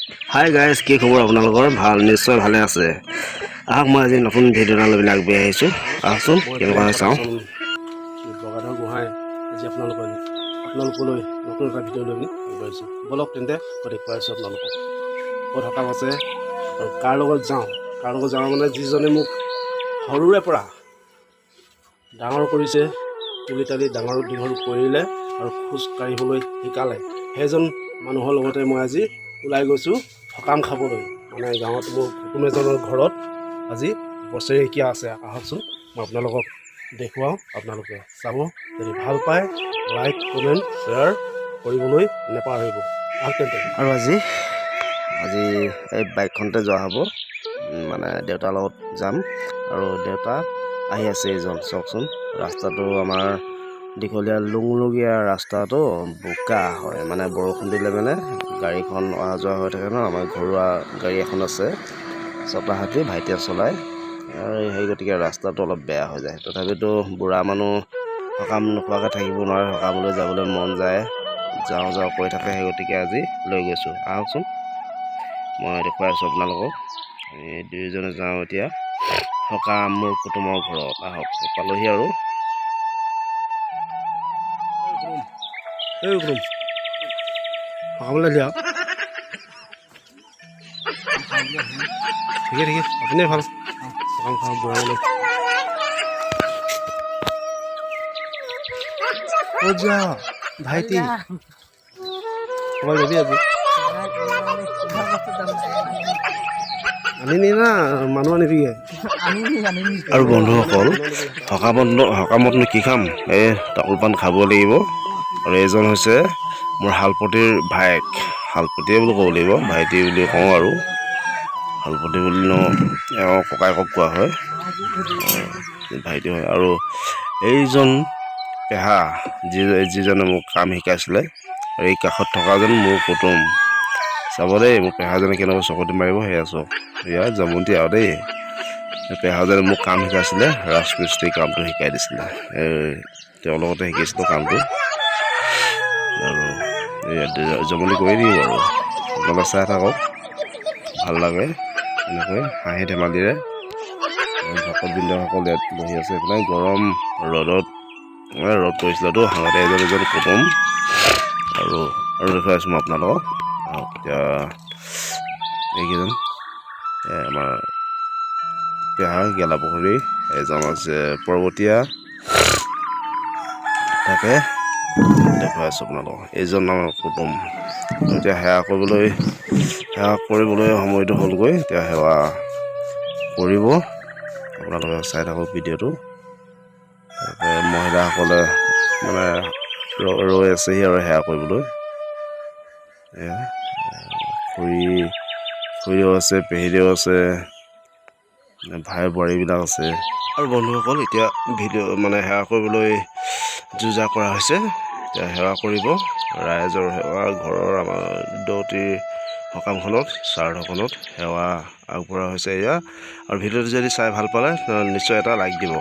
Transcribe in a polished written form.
Hi guys, কি খবৰ আপোনালোকৰ? ভাল, নিশ্চয় ভালে আছে। আহক মই আজি নতুন ভিডিঅ' এটা লৈ পেলাই আগবাঢ়ি আহিছোঁ। আহকচোন কেনেকুৱা হয় চাওঁ। গগাধৰ গোহাঁই আজি আপোনালোকলৈ নতুন এটা ভিডিঅ' লৈ আগবাঢ়িছোঁ। বলক তেন্তে মই দেখুৱাই আছোঁ আপোনালোকক ক'ত সকাম আছে আৰু কাৰ লগত যাওঁ মানে যিজনে মোক সৰুৰে পৰা ডাঙৰ কৰিছে, তুলি তালি ডাঙৰ দীঘল কৰিলে আৰু খোজ কাঢ়িবলৈ শিকালে, সেইজন মানুহৰ লগতে মই আজি ওলাই গৈছোঁ সকাম খাবলৈ। মানে গাঁৱত মোৰ কুটুম এজনৰ ঘৰত আজি বছৰেকীয়া আছে। আহকচোন মই আপোনালোকক দেখুৱাওঁ, আপোনালোকে চাব। যদি ভাল পায় লাইক কমেণ্ট শ্বেয়াৰ কৰিবলৈ নেপাহৰিব। আহক তেন্তে। আৰু আজি এই বাইকখনতে যোৱা হ'ব, মানে দেউতাৰ লগত যাম। আৰু দেউতা আহি আছে এইজন, চাওকচোন। ৰাস্তাটো আমাৰ দীঘলীয়া লুংলুঙীয়া ৰাস্তাটো বোকা হয়, মানে বৰষুণ দিলে মানে গাড়ীখন অহা যোৱা হৈ থাকে ন। আমাৰ ঘৰুৱা গাড়ী এখন আছে, ছটা হাতী, ভাইটিয়ে চলায়। আৰু সেই গতিকে ৰাস্তাটো অলপ বেয়া হৈ যায়। তথাপিতো বুঢ়া মানুহ সকাম নোখোৱাকৈ থাকিব নোৱাৰে, সকামলৈ যাবলৈ মন যায়, যাওঁ কৰি থাকে। সেই গতিকে আজি লৈ গৈছোঁ। আহকচোন মই দেখুৱাই আছোঁ আপোনালোকক। আমি দুয়োজনে যাওঁ এতিয়া সকাম মোৰ কুটুমৰ ঘৰত। আহক, পালোহি আৰু। সকামলৈ দিয়া ঠিকে আপুনিয়ে ভাল সকাম খাওঁ বুঢ়া মানুহ। ক'ত যা ভাইটি, ক'ৰবাত যাবি আজি? আনিনি না মানুহ আনিবিগে? আৰু বন্ধুসকল, সকামতনো কি খাম, এই তামোল পাণ খাব লাগিব। আৰু এইজন হৈছে মোৰ শালপতিৰ ভায়েক, শালপতিয়ে বুলি ক'ব লাগিব, ভাইটি বুলি কওঁ আৰু। শালপতি বুলি এওঁ ককায়েকক কোৱা হয়, ভাইটি হয়। আৰু এইজন পেহা, যিজনে মোক কাম শিকাইছিলে। আৰু এই কাষত থকাজন মোৰ কুটুম। চাব দেই, মোৰ পেহাজনে কেনেকৈ চকতি মাৰিব। সেয়া চাওক, এয়া জমন্তি আৰু দেই। পেহাজনে মোক কাম শিকাইছিলে, ৰাজমিস্ত্ৰী কামটো শিকাই দিছিলে। তেওঁৰ লগতে শিকিছিলোঁ কামটো। আৰু জমনি কৰি দিওঁ আৰু আপোনালোকে চাই থাকক, ভাল লাগে এনেকৈ হাঁহি ধেমালিৰে। ভকত বৃন্দসকল ইয়াত বহি আছে। এইফালে গৰম ৰ'দ পৰিছিলেতো, সাংঘাতে এজন কুটুম। আৰু দেখুৱাই আছোঁ মই আপোনালোকক। এতিয়া এইকেইজন আমাৰ পেহা গেলাপুখুৰী, এজন আছে পৰ্বতীয়া, তাকে দেখুৱাই আছোঁ আপোনালোকক। এইজন আমাৰ কুটুম। এতিয়া সেৱা কৰিবলৈ সময়টো হ'লগৈ। এতিয়া সেৱা কৰিব, আপোনালোকে চাই থাকক ভিডিঅ'টো। মহিলাসকলে মানে ৰৈ আছেহি আৰু সেৱা কৰিবলৈ। এয়া খুৰীও আছে, পেহীদেউ আছে, ভাই বোৱাৰীবিলাক আছে। আৰু বন্ধুসকল, এতিয়া সেৱা কৰিবলৈ যো-জা কৰা হৈছে। এতিয়া সেৱা কৰিব, ৰাইজৰ সেৱা, ঘৰৰ আমাৰ দৌতিৰ সকামখনত, শ্ৰাদ্ধখনত সেৱা আগবঢ়োৱা হৈছে এয়া। আৰু ভিডিঅ'টো যদি চাই ভাল পালে নিশ্চয় এটা লাইক দিব।